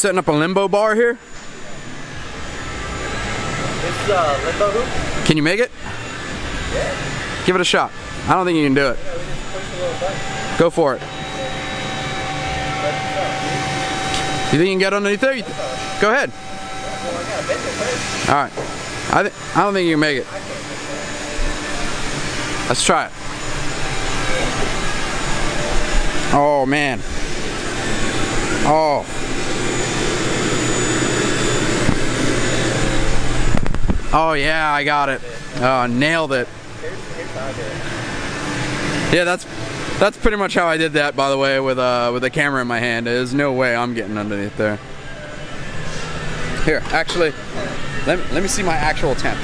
setting up a limbo bar here? It's limbo hoop. Can you make it? Yeah. Give it a shot. I don't think you can do it. Yeah, we just push a little button. Go for it. You think you can get underneath there? Go ahead. Well, I gotta bend it first. All right. I don't think you can make it. Let's try it. Oh man. Oh. Oh yeah, I got it. Oh, nailed it. Yeah, that's pretty much how I did that, by the way, with a camera in my hand. There's no way I'm getting underneath there. Here, actually, let me see my actual attempt.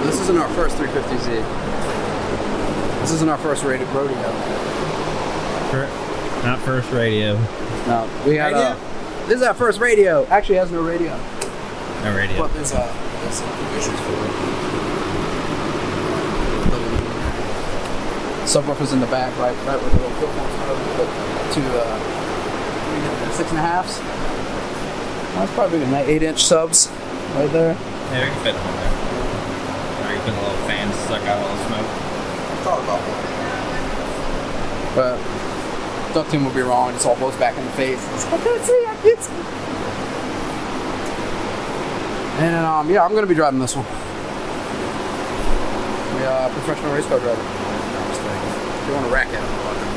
This isn't our first 350Z. This isn't our first rodeo. Not first radio. No, we had this is our first radio. Actually, it has no radio. No radio. But there's provisions for it. Subwoofers in the back, right with the little flip phones to 6.5s. That's probably good. 8-inch subs right there. Yeah, we can fit them in there. Or you put a little fan to suck out all the smoke. Thought about that. But ducting would be wrong. It's all blows back in the face. I can't see. And yeah, I'm gonna be driving this one. Professional race car driver. No, I'm just kidding. If you want to rack it, I'm fucking.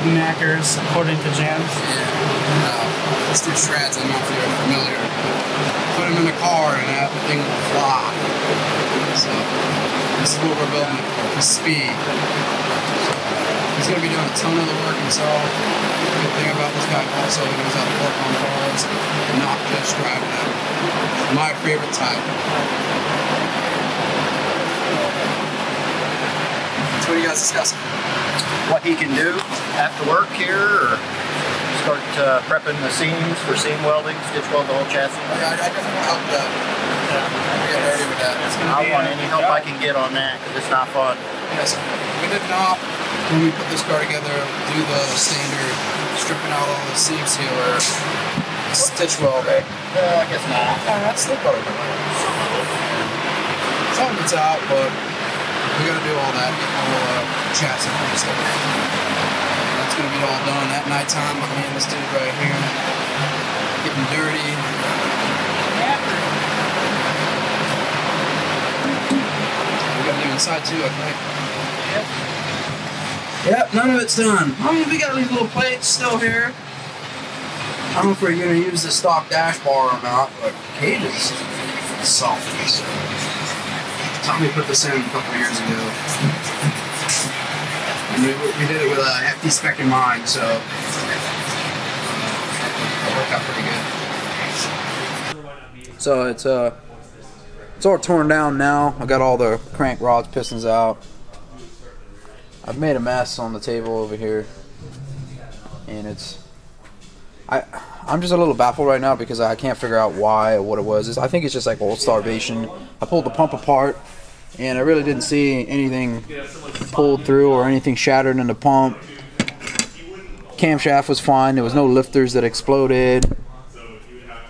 Knackers, according to Jams. Yeah. Let's do shreds. I don't know if you're familiar. Put them in the car and that thing will fly. So this is what we're building for speed. So, he's going to be doing a ton of the work himself. The good thing about this guy also, he knows how to work on cars and not just driving them. My favorite type. So what are you guys discussing? What he can do after work here, or start prepping the seams for seam welding, stitch weld the whole chassis. I definitely want to help with that. Yeah, get dirty with that. I want any help I can get on that because it's not fun. Yes, we did not, when we put this car together, do the standard stripping out all the seam sealer, stitch weld. I guess not. That's still part of it. Some of it's out, but we gotta do all that, get the whole chassis and stuff. That's gonna be all done at nighttime. Me and this dude right here getting dirty. We gotta do inside too, I think. Yep, none of it's done. I mean, we got these little plates still here. I don't know if we're gonna use the stock dash bar or not, but the cage is soft. Tommy put this in a couple of years ago. And we did it with a hefty spec in mind, so it worked out pretty good. So it's all torn down now. I got all the crank rods, pistons out. I've made a mess on the table over here, and I'm just a little baffled right now because I can't figure out why or what it was. I think it's just like old starvation. I pulled the pump apart, and I really didn't see anything pulled through or anything shattered in the pump. Camshaft was fine. There was no lifters that exploded,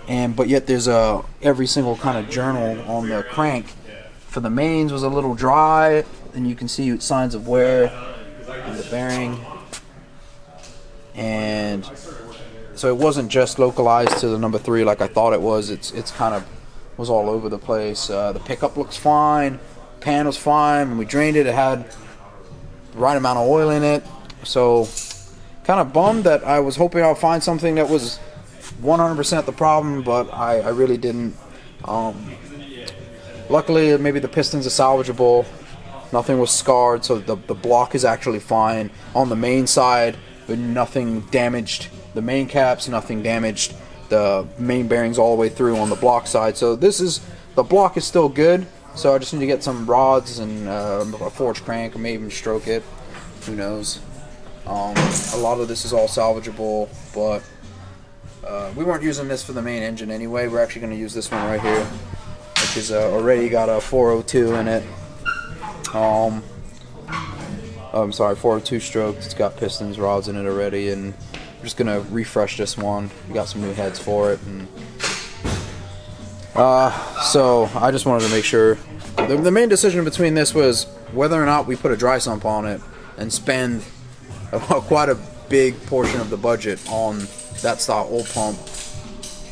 but yet there's every single kind of journal on the crank. For the mains was a little dry, and you can see signs of wear in the bearing. And so it wasn't just localized to the number 3 like I thought it was. It's kind of was all over the place. The pickup looks fine. Pan was fine. When we drained it, it had the right amount of oil in it. So kind of bummed that I was hoping I'll find something that was 100% the problem, but I really didn't. Luckily, maybe the pistons are salvageable. Nothing was scarred, so the block is actually fine. On the main side, but nothing damaged the main caps, nothing damaged the main bearings all the way through on the block side. So the block is still good. So I just need to get some rods and a forged crank, or maybe even stroke it. Who knows? A lot of this is all salvageable, but we weren't using this for the main engine anyway. We're actually going to use this one right here, which is already got a 402 in it. I'm sorry, 402 stroke. It's got pistons, rods in it already, and I'm just gonna refresh this one. We got some new heads for it, and so I just wanted to make sure. The main decision between this was whether or not we put a dry sump on it and spend quite a big portion of the budget on that style oil pump,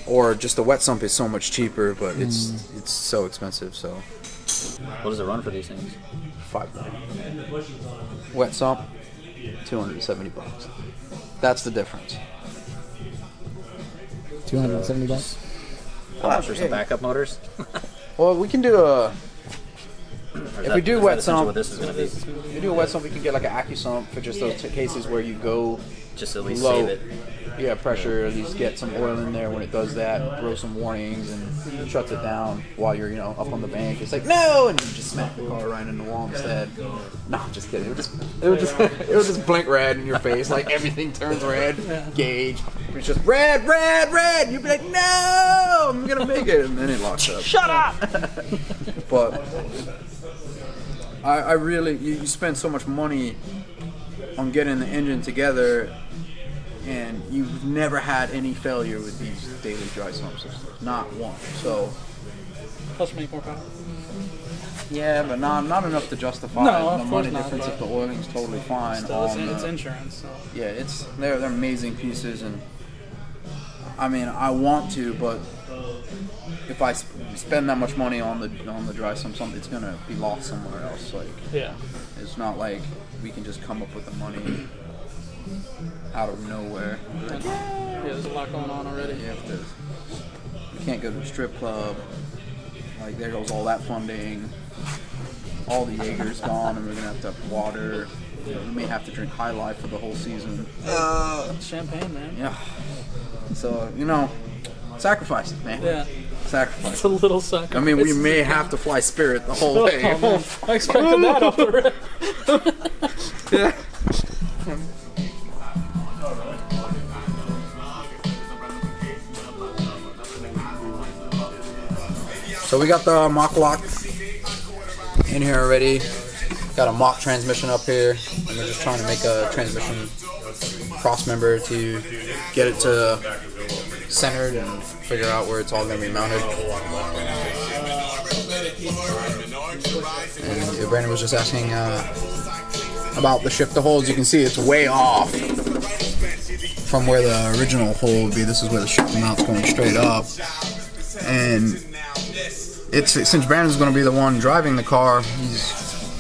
or just a wet sump is so much cheaper, but it's so expensive. So What does it run for these things? $5. Wet sump, $270. That's the difference. $270. For some backup motors? Well, we can do a. If we do wet sump, what this is going to be? if we do a wet sump, we can get like an AccuSump for just those cases where you go Just at least low. save it. Yeah, pressure, at least get some oil in there when it does that, throw some warnings, and shuts it down while you're, up on the bank. It's like, no! And you just smack the car right in the wall instead. No, I'm just kidding. It would just blink red in your face, like everything turns red. Gauge. It's just red, red, red! You'd be like, no! I'm gonna make it! And then it locks up. Shut up! But I really, you spend so much money on getting the engine together, and you've never had any failure with these daily dry sump systems. Not one. So Plus make more power. yeah, but not enough to justify No, the of money course not, difference if the oiling's totally fine. Still, it's insurance. So. Yeah, they're amazing pieces, and I mean I want to, but if I spend that much money on the dry sump, it's gonna be lost somewhere else. Like Yeah. it's not like we can just come up with the money out of nowhere. Like, Yeah, there's a lot going on already. you can't go to a strip club. Like there goes all that funding. All the Jaeger's gone, and we're gonna have to water. We may have to drink High Life for the whole season. Champagne, man. Yeah. So sacrifice, man. Yeah. Sacrifice. It's a little sacrifice. I mean, we may have to fly Spirit the whole way. Oh, man. I expected that off the rip. Yeah. So we got the mock lock in here already. Got a mock transmission up here, and we're just trying to make a transmission cross member to get it to centered and figure out where it's all going to be mounted. And Brandon was just asking about the shifter holes. You can see it's way off from where the original hole would be. This is where the shifter mount's going straight up, and since Brandon's going to be the one driving the car, he's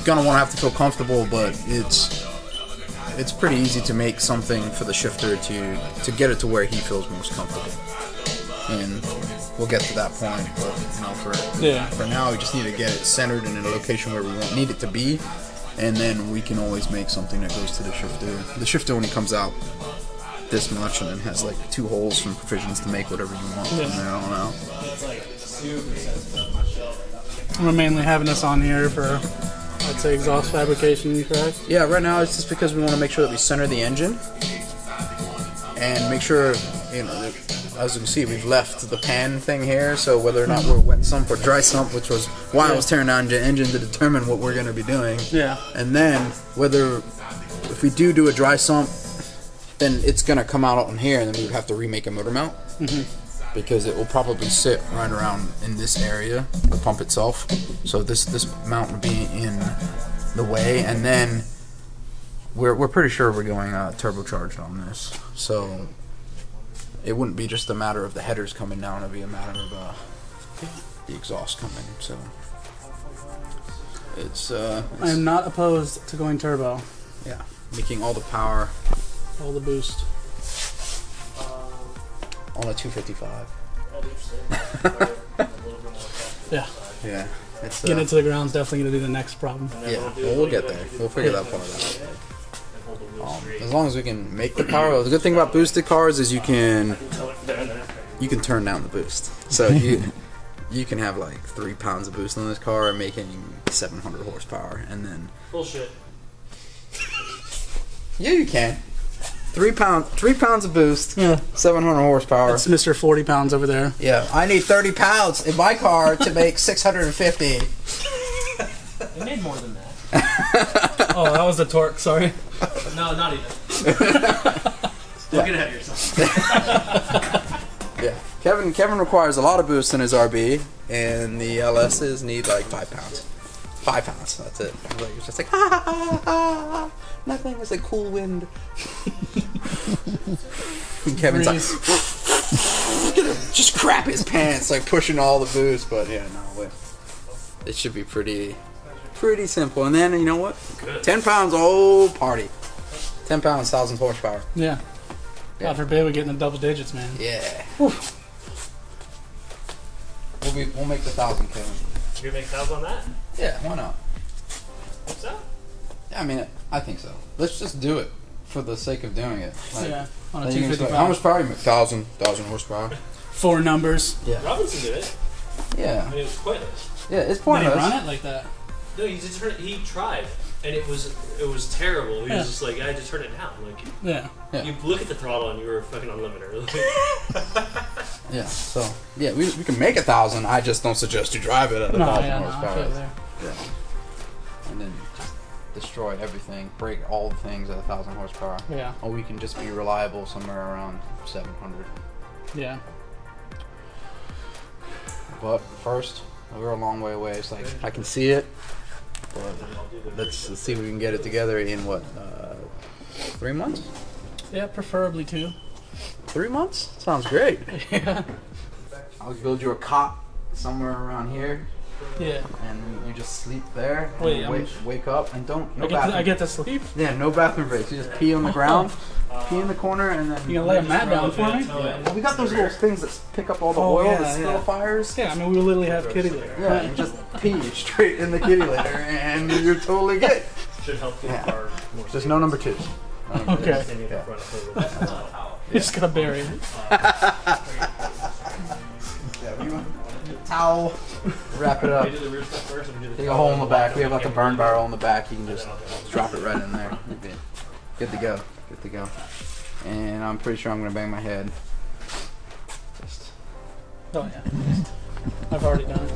going to want to have to feel comfortable, but it's pretty easy to make something for the shifter to get it to where he feels most comfortable. And we'll get to that point, but for now we just need to get it centered and in a location where we won't need it to be, and then we can always make something that goes to the shifter. The shifter only comes out this much and then has like 2 holes from Provisions to make whatever you want from there on out. We're mainly having this on here for, I'd say, exhaust fabrication, correct? Yeah, right now it's just because we want to make sure that we center the engine and make sure, as you can see, we've left the pan thing here, so whether or not we're wet sump or dry sump, which was why I was tearing down the engine to determine what we're going to be doing. Yeah. And then, if we do a dry sump, then it's going to come out on here, and then we would have to remake a motor mount. Because it will probably sit right around in this area, the pump itself. So this mount would be in the way, and then we're pretty sure we're going turbocharged on this. So it wouldn't be just a matter of the headers coming down; it'd be a matter of the exhaust coming. So it's I am not opposed to going turbo. Yeah, making all the power, all the boost. On a 255. Yeah. Yeah. It's, getting it to the ground is definitely going to be the next problem. Yeah, well, we'll get there. We'll figure that part out. As long as we can make the power. The good thing about boosted cars is you can turn down the boost. So you can have like 3 pounds of boost on this car making 700 horsepower, and then bullshit. Yeah, you can. 3 pounds of boost. Yeah. 700 horsepower. That's Mr. 40 pounds over there. Yeah. I need 30 pounds in my car to make 650. It made more than that. Oh, that was the torque. Sorry. No, not even. Don't get ahead of yourself. Yeah. Kevin requires a lot of boost in his RB, and the LSs need like 5 pounds. 5 pounds. That's it. Like, it's just like ha ha ha ha. Nothing. It's like cool wind. And Kevin's like, just crap his pants, like pushing all the boost. But yeah, no, it should be pretty simple. And then you know what? Good. 10 pounds, oh party. 10 pounds, 1,000 horsepower. Yeah. God forbid we get in the double digits, man. Yeah. Whew. We'll make the 1,000, Kevin. You're gonna make 1,000 on that? Yeah, why not? So? Yeah, I mean, I think so. Let's just do it for the sake of doing it. Like, Yeah. On a then you can just 255. like, how much power you make? 1,000 horsepower. 4 numbers. Yeah. Robinson did it. Yeah. I mean, it was pointless. Yeah, it's Did pointless. he run it like that? No, he tried, and it was terrible. He Yeah. was just like, I had to turn it down. Like, Yeah. Yeah. you look at the throttle and you were fucking on limiter. Yeah, so, yeah, we can make 1,000. I just don't suggest you drive it at 1,000 horsepower. I feel there. Yeah. And then just destroy everything, break all the things at 1,000 horsepower. Yeah. Or we can just be reliable somewhere around 700. Yeah. But first, we're a long way away. It's like, I can see it, but let's see if we can get it together in what, 3 months? Yeah, preferably 2. 3 months? Sounds great. Yeah. I'll build you a cot somewhere around here, Yeah. and you just sleep there. And Wait, wake up and don't. No I bathroom. get to sleep? Yeah, no bathroom breaks. You just pee on the ground, pee in the corner, and then. You gonna lay a mat down for me? Yeah. We got those little things that pick up all the Oh, oil yeah, that still fires. Yeah, I mean, we literally have kitty litter. Yeah, you just pee straight in the kitty litter, and you're totally good. Should help the Yeah. car more. There's no number 2s. Okay. Standing in front of her. You just gotta bury it. Towel. Wrap it up. We do the rear stuff first, and we do the Dig a hole in the back. We have like a burn barrel in the back. You can just drop it right in there. You're good. Good to go. Good to go. And I'm pretty sure I'm gonna bang my head. Just Oh, yeah. I've already done it.